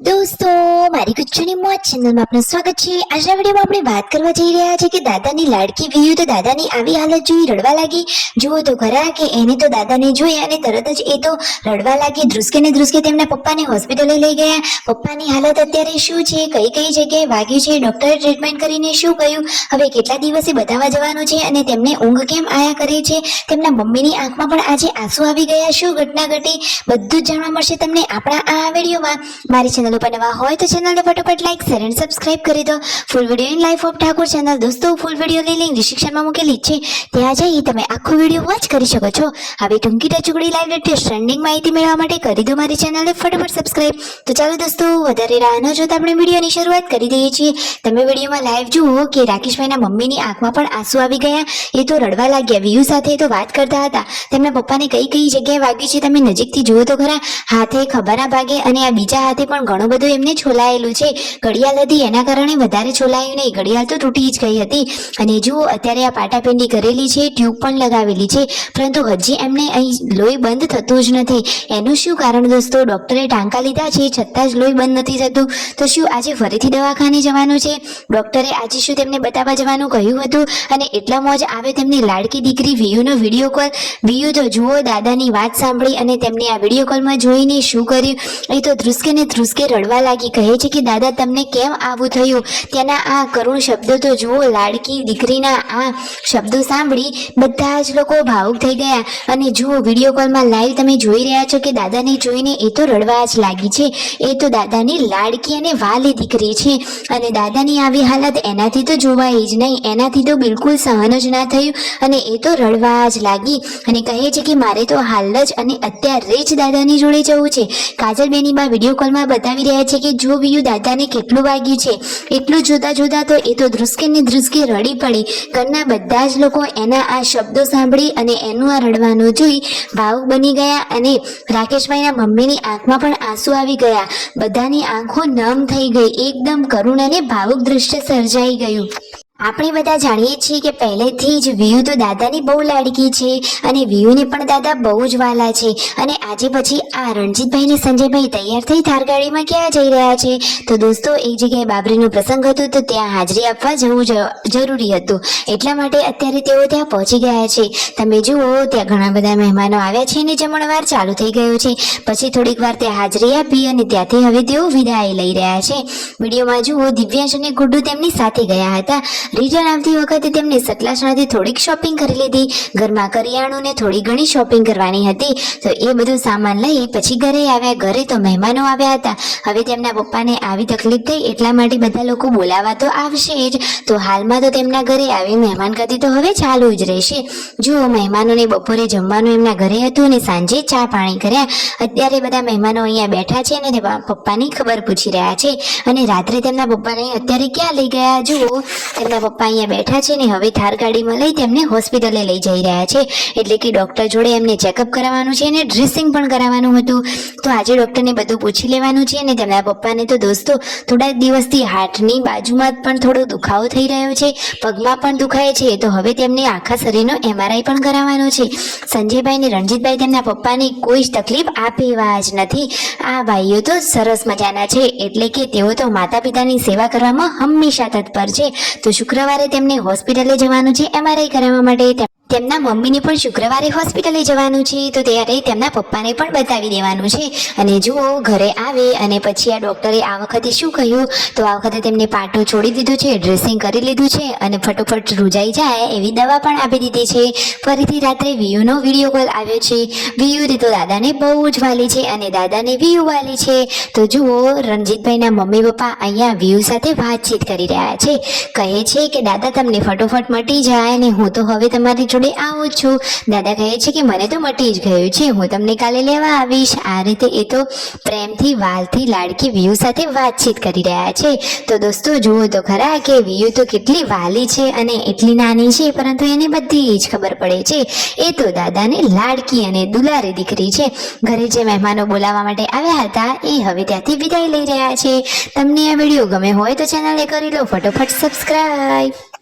दोस्तों मारी गुच्चूनी मौज चैनल में आपનું સ્વાગત છે। આજના વિડિયોમાં આપણે વાત કરવા જઈ રહ્યા છે કે દાદાની લાડકી વિયુ તો દાદાની આવી હાલત જોઈ રડવા લાગી। જુઓ તો ખરા કે એને તો દાદાને જોઈ અને તરત જ એ તો રડવા લાગી। ધ્રુસકે ને ધ્રુસકે તેમના પપ્પાને હોસ્પિટલે લઈ ગયા। પપ્પાની હાલત અત્યારે શું છે, કઈ કઈ જગ્યાએ વાગ્યું છે, ડોક્ટરે ટ્રીટમેન્ટ કરીને શું કહ્યું, હવે કેટલા દિવસે બતાવવા જવાનું છે અને તેમને ઊંઘ કેમ આયા કરે છે, તેમના મમ્મીની આંખમાં પણ આજે આંસુ આવી ગયા, શું ઘટના ઘટી, બધું જ જાણવા મળશે તમને આપણા આ વિડિયોમાં। મારી ચેનલ पर नवा हो तो चैनल ने फटाफट लाइक शेयर एंड सब्सक्राइब कर दो। Full video in life of Thakur channel दोस्तों फूल वीडियो ले लिंक डिस्क्रिप्शन में मूकेली छे, त्यां जई तमे आखो वीडियो वॉच करी शको छो। हवे टंकी टचुकड़ी लाइव लेटेस्ट ट्रेंडिंग माहिती मेळववा माटे करी दो मारी चैनल ने फटाफट सब्सक्राइब। तो चलो दोस्तों वधारे राह न जोता आपणे वीडियोनी शरूआत करी दईए छीए। तमे वीडियोमां लाइव जुओ के राकेशभाईना मम्मीनी आंखमां पण आंसू आवी गया, ए तो रडवा लाग्या। वियू साथे तो वात करता हता, તેમના પપ્પાને કઈ કઈ જગ્યાએ વાગ્યું છે તમે નજીકથી જુઓ તો ખરા। હાથે ખભાના ભાગે અને આ બીજા હાથે પણ ઘણું બધું એમને છોલાયેલું છે। ઘડિયાળ હતી એના કારણે વધારે છોલાયું નહીં, ઘડિયાળ તો તૂટી જ ગઈ હતી। અને જુઓ અત્યારે આ પાટાપિંડી કરેલી છે, ટ્યુબ પણ લગાવેલી છે, પરંતુ હજી એમને અહીં લોહી બંધ થતું જ નથી। એનું શું કારણ દોસ્તો? ડોક્ટરે ટાંકા લીધા છે છતાં જ લોહી બંધ નથી થતું। તો શું આજે ફરીથી દવાખાને જવાનું છે? ડોક્ટરે આજે શું તેમને બતાવવા જવાનું કહ્યું હતું? અને એટલામાં જ આવે તેમની લાડકી દીકરી વિયુનો વિડીયો કોલ। વિયુ તો જુઓ દાદાની વાત સાંભળી અને તેમને આ વિડીયો કોલમાં જોઈને શું કર્યું, એ તો ધ્રુસકે ને ધ્રુસકે રડવા લાગી। કહે છે કે દાદા તમને કેમ આવું થયું? તેના આ કરુણ શબ્દો તો જુઓ, લાડકી દીકરીના આ શબ્દો સાંભળી બધા જ લોકો ભાવુક થઈ ગયા। અને જુઓ વિડીયો કોલમાં લાઈવ તમે જોઈ રહ્યા છો કે દાદાને જોઈને એ તો રડવા જ લાગી છે। એ તો દાદાની લાડકી અને વાલી દીકરી છે અને દાદાની આવી હાલત એનાથી તો જોવાય જ નહીં, એનાથી તો બિલકુલ સહન જ ના થયું અને એ તો રડવા જ લાગી અને કહે છે કે મારે તો હાલ જ અને અત્યારે જ દાદાની જોડે જવું છે। કાજલબેની બા વિડીયો કોલમાં બતાવી રહ્યા છે કે જો વિયુ દાદાને કેટલું વાગ્યું છે, એટલું જોતા જોતા તો એ તો ધ્રુસકે ને ધ્રુસકે રડી પડી। ઘરના બધા જ લોકો એના આ શબ્દો સાંભળી અને એનું આ રડવાનું જોઈ ભાવુક બની ગયા અને રાકેશભાઈના મમ્મીની આંખમાં પણ આંસુ આવી ગયા। બધાની આંખો નમ થઈ ગઈ, એકદમ કરુણ અને ભાવુક દ્રશ્ય સર્જાઈ ગયું। આપણે બધા જાણીએ છીએ કે પહેલેથી જ વિયુ તો દાદાની બહુ લાડકી છે અને વિયુને પણ દાદા બહુ જ વાલા છે। અને આજે પછી આ રણજીતભાઈ ને સંજયભાઈ તૈયાર થઈ થારગાડીમાં ક્યાં જઈ રહ્યા છે? તો દોસ્તો એક જગ્યાએ બાબરીનો પ્રસંગ હતો તો ત્યાં હાજરી આપવા જવું જરૂરી હતું, એટલા માટે અત્યારે તેઓ ત્યાં પહોંચી ગયા છે। તમે જુઓ ત્યાં ઘણા બધા મહેમાનો આવ્યા છે અને જમણવાર ચાલુ થઈ ગયો છે। પછી થોડીક વાર ત્યાં હાજરી આપી અને ત્યાંથી હવે તેઓ વિદાય લઈ રહ્યા છે। વિડીયોમાં જુઓ દિવ્યાંશ અને ગુડ્ડુ તેમની સાથે ગયા હતા। રિટર્ન આવતી વખતે તેમને સતલાસણાથી થોડીક શોપિંગ કરી લીધી, ઘરમાં કરિયાણું ને થોડી ઘણી શોપિંગ કરવાની હતી તો એ બધું સામાન લઈ પછી ઘરે આવ્યા। ઘરે તો મહેમાનો આવ્યા હતા, હવે તેમના પપ્પાને આવી તકલીફ થઈ એટલા માટે બધા લોકો બોલાવા તો આવશે જ, તો હાલમાં તો તેમના ઘરે આવી મહેમાનગતિ તો હવે ચાલુ જ રહેશે। જુઓ મહેમાનોને બપોરે જમવાનું એમના ઘરે હતું અને સાંજે ચા પાણી કર્યા। અત્યારે બધા મહેમાનો અહીંયા બેઠા છે અને પપ્પાની ખબર પૂછી રહ્યા છે અને રાત્રે તેમના પપ્પાને અત્યારે ક્યાં લઈ ગયા? જુઓ તેમના પપ્પા અહીંયા બેઠા છે ને હવે થાર ગાડીમાં લઈ તેમને હોસ્પિટલે લઈ જઈ રહ્યા છે, એટલે કે ડોક્ટર જોડે એમને ચેકઅપ કરાવવાનું છે અને ડ્રેસિંગ પણ કરાવવાનું હતું। તો આજે ડોક્ટરને બધું પૂછી લેવાનું છે અને તેમના પપ્પાને તો દોસ્તો થોડા દિવસથી હાથની બાજુમાં પણ થોડો દુખાવો થઈ રહ્યો છે, પગમાં પણ દુખાય છે, તો હવે તેમને આખા શરીરનો MRI પણ કરાવવાનો છે। સંજયભાઈ ને રણજીતભાઈ તેમના પપ્પાની કોઈ જ તકલીફ આપે એવા જ નથી। આ ભાઈઓ તો સરસ મજાના છે, એટલે કે તેઓ તો માતા પિતાની સેવા કરવામાં હંમેશા તત્પર છે। તો શુક્રવારે તેમને હોસ્પિટલે જવાનું છે MRI કરાવવા માટે। તેમના મમ્મીને પણ શુક્રવારે હોસ્પિટલે જવાનું છે, તો ત્યારે તેમના પપ્પાને પણ બતાવી દેવાનું છે। અને જુઓ ઘરે આવે અને પછી આ ડોક્ટરે આ વખતે શું કહ્યું, તો આ વખતે તેમને પાટો છોડી દીધું છે, ડ્રેસિંગ કરી લીધું છે અને ફટોફટ રૂજાઈ જાય એવી દવા પણ આપી દીધી છે। ફરીથી રાત્રે વિયુનો વિડીયો કોલ આવ્યો છે। વિયુ તો દાદાને બહુ જ વાલી છે અને દાદાને વિયુ વાલી છે। તો જુઓ રણજીતભાઈના મમ્મી પપ્પા અહીંયા વિયુ સાથે વાતચીત કરી રહ્યા છે, કહે છે કે દાદા તમને ફટોફટ મટી જાય ને હું તો હવે તમારી જોડે આવું છું। દાદા કહે છે કે મને તો મટી જ ગયું છે, હું તમને કાલે લેવા આવીશ। આ રીતે એ તો પ્રેમથી વાલથી લાડકી વિયુ સાથે વાતચીત કરી રહ્યા છે। તો દોસ્તો જુઓ તો ખરા કે વિયુ તો કેટલી વાલી છે અને એટલી નાની છે, પરંતુ એને બધી જ ખબર પડે છે। એ તો દાદાને લાડકી અને દુલારી દીકરી છે। ઘરે જે મહેમાનો બોલાવવા માટે આવ્યા હતા એ હવે ત્યાંથી વિદાય લઈ રહ્યા છે। તમને આ વિડીયો ગમે હોય તો ચેનલને કરી લો ફટોફટ સબસ્ક્રાઇબ।